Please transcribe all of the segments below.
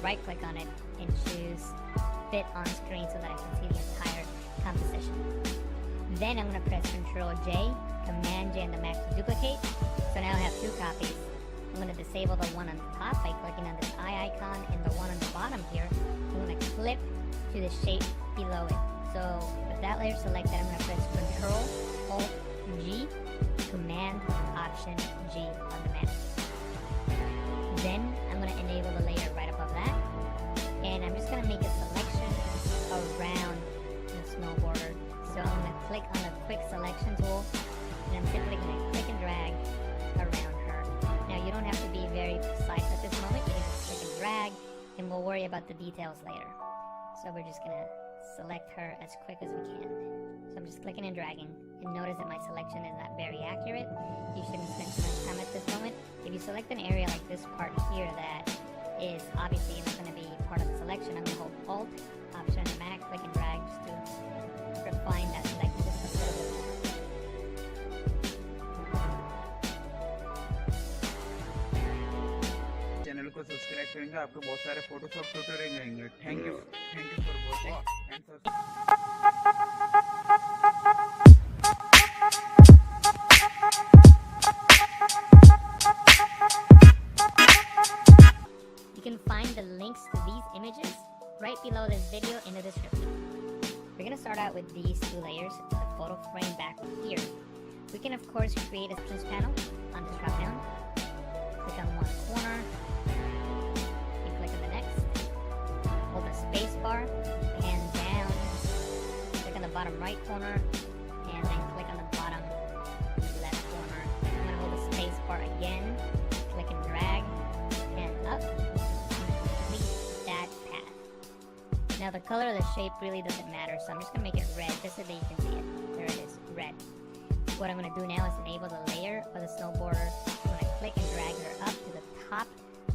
right click on it and choose fit on screen so that I can see the entire composition. Then I'm going to press Ctrl J, Command J on the Mac to duplicate. So now I have two copies. I'm going to disable the one on the top by clicking on this eye icon, and the one on the bottom here, I'm going to clip to the shape below it. So with that layer selected, I'm going to press Ctrl Alt G, Command Option G on the Mac. Then I'm going to enable the layer right above that, and I'm just going to make a selection around the snow border. So I'm going to click on the quick selection tool, and I'm simply going to click and drag around her. Now you don't have to be very precise at this moment. You can just click and drag, and we'll worry about the details later. So we're just going to select her as quick as we can. So I'm just clicking and dragging, and notice that my selection is not very accurate. You shouldn't spend too much time at this moment. If you select an area like this part here that is obviously not going to be part of the selection, I'm going to hold Alt, Option on the Mac, click and drag just to refine that selection just a little bit more. Channel को subscribe करेंगे, आपको बहुत सारे Photoshop tutorial मिलेंगे। Thank you for watching. You can find the links to these images right below this video in the description. We're going to start out with these two layers, the photo frame back here. We can of course create a options panel on this drop down. Click on one corner, and click on the next. Hold the space bar, pan down, click on the bottom right corner, and then click on the bottom left corner. I'm going to hold the space bar again, click and drag, and up. Now the color of the shape really doesn't matter, so I'm just going to make it red just so that you can see it. There it is, red. What I'm going to do now is enable the layer of the snow border. I'm going to click and drag her up to the top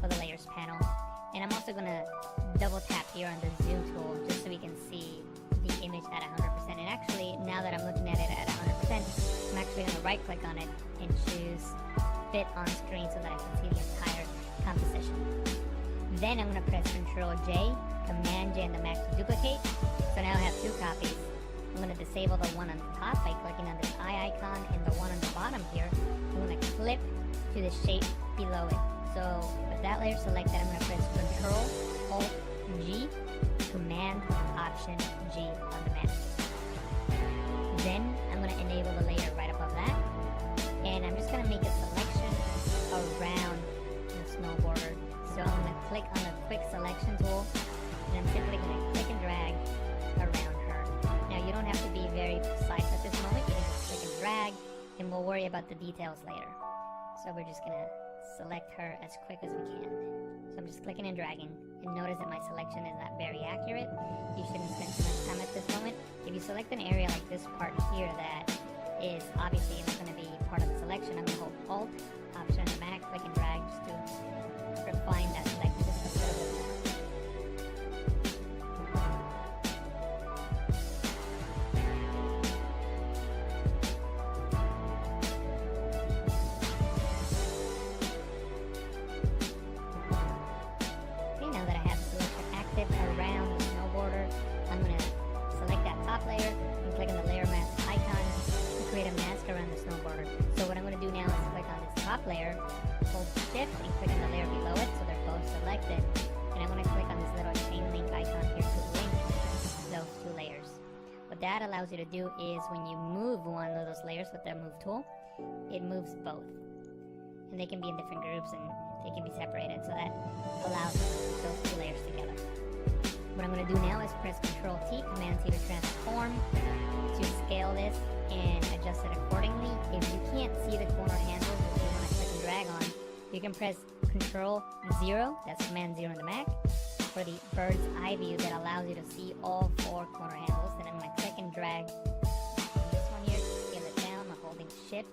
of the layers panel. And I'm also going to double tap here on the zoom tool just so we can see the image at 100%. And actually, now that I'm looking at it at 100%, I'm actually going to right click on it and choose fit on screen so that I can see the entire composition. Then I'm going to press Ctrl J, Command J on the Mac to duplicate. So now I have two copies. I'm going to disable the one on the top by clicking on this eye icon, and the one on the bottom here, I'm going to clip to the shape below it. So with that layer selected, I'm going to press Ctrl Alt G, Command Option G on the Mac. Then I'm going to enable the layer right above that, and I'm just going to make a selection around the snow border. So I'm going to click on the quick selection tool, and I'm simply going to click and drag around her. Now you don't have to be very precise at this moment. You can just click and drag, and we'll worry about the details later. So we're just going to select her as quick as we can. So I'm just clicking and dragging, and notice that my selection is not very accurate. You shouldn't spend too much time at this moment. If you select an area like this part here that is obviously not going to be part of the selection, I'm going to hold Alt, Option on the Mac, click and drag just to refine that selection just a little bit more. Okay, now that I have the selection active around the snow border, I'm going to select that top layer and click on the layer mask icon to create a mask around the snow border. So what I'm going to do now is click on this top layer, hold Shift and click on the layer below it so they're both selected, and I'm going to click on this little chain link icon here to link those two layers. What that allows you to do is when you move one of those layers with the move tool, it moves both, and they can be in different groups and they can be separated, so that allows those two layers together. What I'm going to do now is press Ctrl T, Command T to transform, to scale this and adjust it accordingly. If you can't see the corner handles that you want to click and drag on, you can press Ctrl 0, that's Command 0 on the Mac, for the bird's eye view that allows you to see all four corner handles. Then I'm going to click and drag on this one here to scale it down. I'm holding Shift,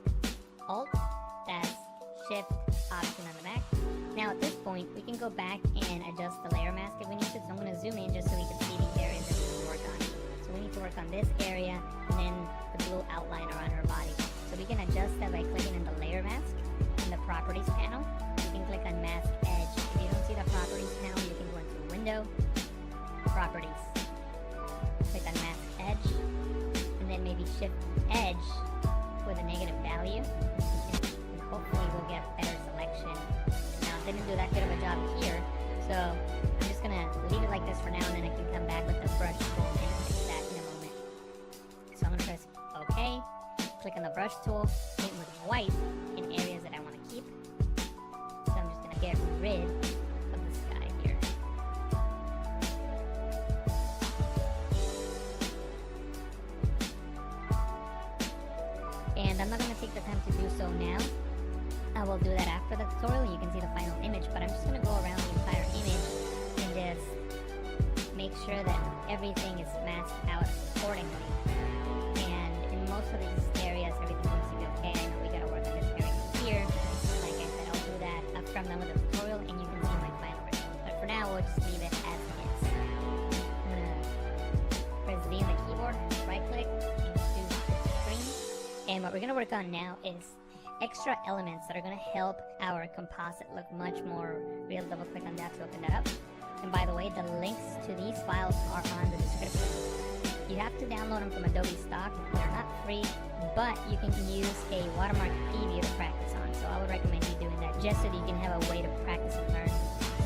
Alt, that's Shift, Option on the Mac. Now at this point, we can go back and adjust the layer mask if we need to. So I'm going to zoom in just so we can see the areas that we need to work on. So we need to work on this area and then the blue outline around her body. So we can adjust that by clicking on the layer mask in the properties panel. You can click on mask edge. If you don't see the properties panel, you can go into shift edge with a negative value, and hopefully we'll get a better selection. Now, I didn't do that good of a job here, so I'm just gonna leave it like this for now, and then I can come back with the brush tool and fix that in a moment. So I'm gonna press OK, click on the brush tool, paint with white in areas that I want to keep. So I'm just gonna get rid of the sky here. And I'm not going to take the time to do so now. I will do that after the tutorial. You can see the final image, but I'm just going to go around the entire image and just make sure that everything is masked out accordingly. And in most of these areas, everything seems to be okay. I know we got to work on this area here. Like I said, I'll do that after I'm done with the tutorial, and you can see my final result. But for now, we'll just leave it as is. I'm going to press V on the keyboard, right click, and choose screen. And what we're going to work on now is extra elements that are going to help our composite look much more real. Double click on that to open that up. And by the way, the links to these files are on the description. You have to download them from Adobe stock. They're not free, but you can use a watermark preview to practice on. So I would recommend you doing that just so that you can have a way to practice and learn.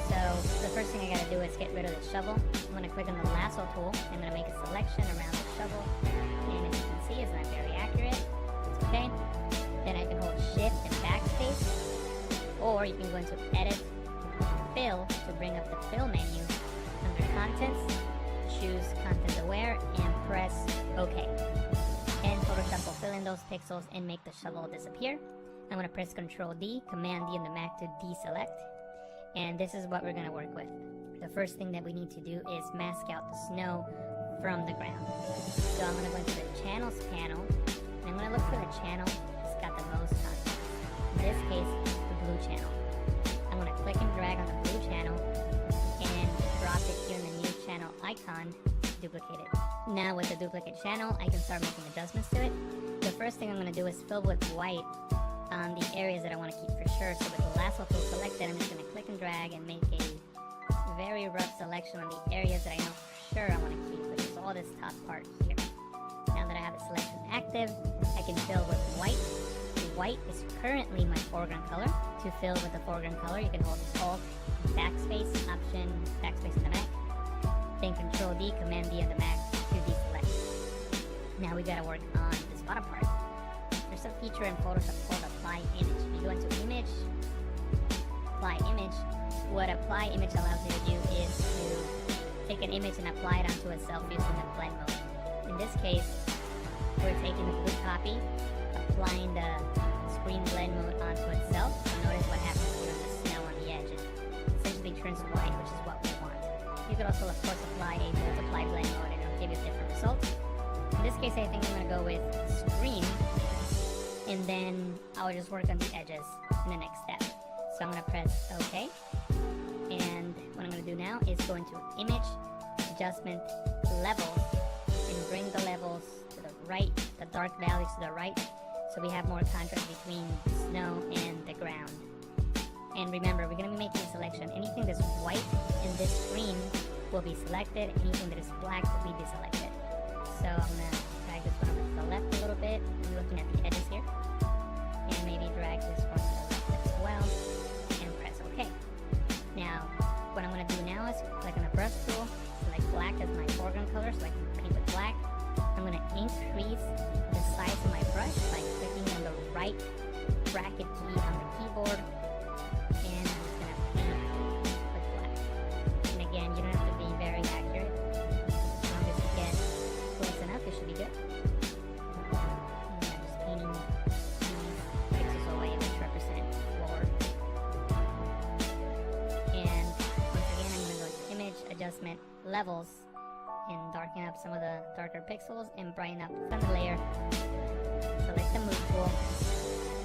So the first thing I got to do is get rid of the shovel. I'm going to click on the lasso tool. I'm going to make a selection around the shovel. And as you can see, it's not very accurate. It's okay. Then I can hold Shift and Backspace, or you can go into Edit, Fill to bring up the Fill menu. Under Contents, choose Content Aware and press OK. And Photoshop will fill in those pixels and make the shovel disappear. I'm going to press Ctrl D, Command D on the Mac to deselect. And this is what we're going to work with. The first thing that we need to do is mask out the snow from the ground. So I'm going to go into the Channels panel, and I'm going to look for the channel got the most content. In this case, the blue channel. I'm going to click and drag on the blue channel and drop it here in the new channel icon, duplicate it. Now with the duplicate channel, I can start making adjustments to it. The first thing I'm going to do is fill with white on the areas that I want to keep for sure. So with the lasso tool selected, I'm just going to click and drag and make a very rough selection on the areas that I know for sure I want to keep, which is all this top part here. Now that I have the selection active, I can fill with white. White is currently my foreground color. To fill with the foreground color, you can hold Alt, Backspace, Option, Backspace on the Mac, then Control D, Command D on the Mac to deselect. Now we gotta work on this bottom part. There's a feature in Photoshop called Apply Image. If you go into Image, Apply Image, what Apply Image allows you to do is to take an image and apply it onto itself using the blend mode. In this case, we're taking the blue copy, applying the screen blend mode onto itself. So notice what happens here on the snow on the edge. It essentially turns white, which is what we want. You could also, of course, apply a multiply blend mode and it'll give you different results. In this case, I think I'm going to go with screen, and then I'll just work on the edges in the next step. So I'm going to press OK. And what I'm going to do now is go into Image, Adjustment, Levels, and bring the levels to the right, the dark values to the right, so we have more contrast between the snow and the ground. And remember, we're going to be making a selection. Anything that's white in this screen will be selected. Anything that is black will be deselected. So I'm going to drag this one over to the left a little bit. I'm looking at the edges here. And maybe drag this one to the left as well. And press OK. Now, what I'm going to do now is click on the brush tool, select black as my foreground color so I can paint with black. I'm going to increase the size of my brush by clicking on the right bracket key on the keyboard, and I'm just going to paint with black. And again, you don't have to be very accurate. As long as you get close enough, it should be good. And I'm just painting these pixels away, which represent floor. And once again, I'm going to go to Image, Adjustment, Levels, and darken up some of the darker pixels and brighten up from the layer. Select the move tool,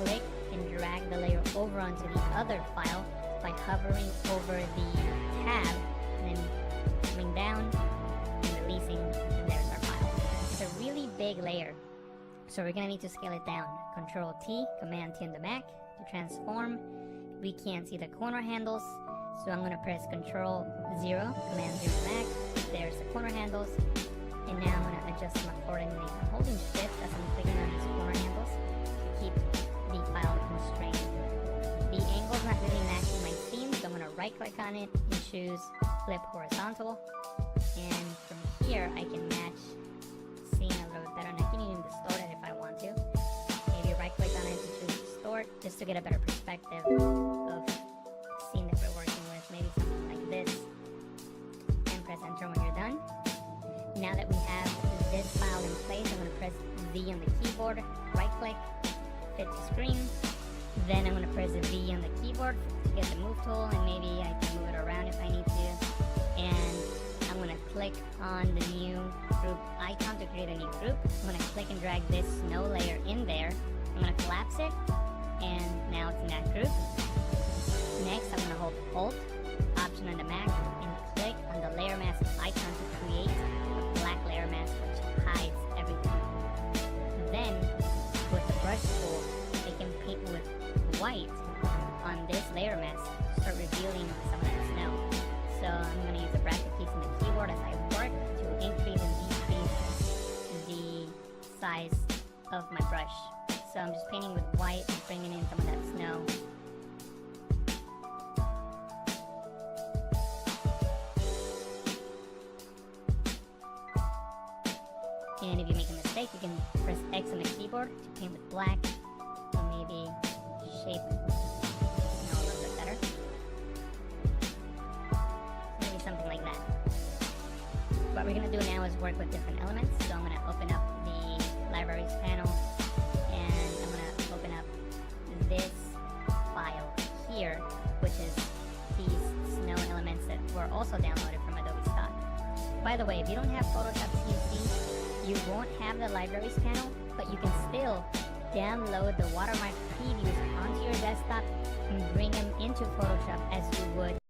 click and drag the layer over onto the other file by hovering over the tab and then coming down and releasing, and there's our file. It's a really big layer, so we're going to need to scale it down. Control T, Command T on the Mac to transform. We can't see the corner handles, so I'm going to press Control 0, Command 0 on the Mac. There's the corner handles, And now I'm going to adjust them accordingly. I'm holding shift as I'm clicking on these corner handles to keep the file constrained. The angle's not really matching my scene, so I'm going to right click on it and choose flip horizontal. And from here I can match the scene a little bit better, and I can even distort it if I want to. Maybe right click on it and choose distort just to get a better perspective of the scene that we're working with. Maybe something like this. And press enter when you're done. Now that we have this file in place, I'm going to press V on the keyboard, right click, fit to screen. Then I'm going to press V on the keyboard to get the move tool, and maybe I can move it around if I need to. And I'm going to click on the new group icon to create a new group. I'm going to click and drag this snow layer in there. I'm going to collapse it, and now it's in that group. Next, I'm going to hold Alt, Option on the Mac, and click on the layer mask icon to create a black layer mask which hides everything. Then, with the brush tool, I can paint with white on this layer mask to start revealing some of that snow. So I'm going to use the bracket keys on the keyboard as I work to increase and decrease the size of my brush. So I'm just painting with white and bringing in some of that snow. And if you make a mistake, you can press X on the keyboard to paint with black, or maybe shape snow a little bit better. Maybe something like that. What we're going to do now is work with different elements. So I'm going to open up the libraries panel, and I'm going to open up this file here, which is these snow elements that were also downloaded from Adobe Stock. By the way, if you don't have Photoshop CC, you won't have the libraries panel, but you can still download the watermark previews onto your desktop and bring them into Photoshop as you would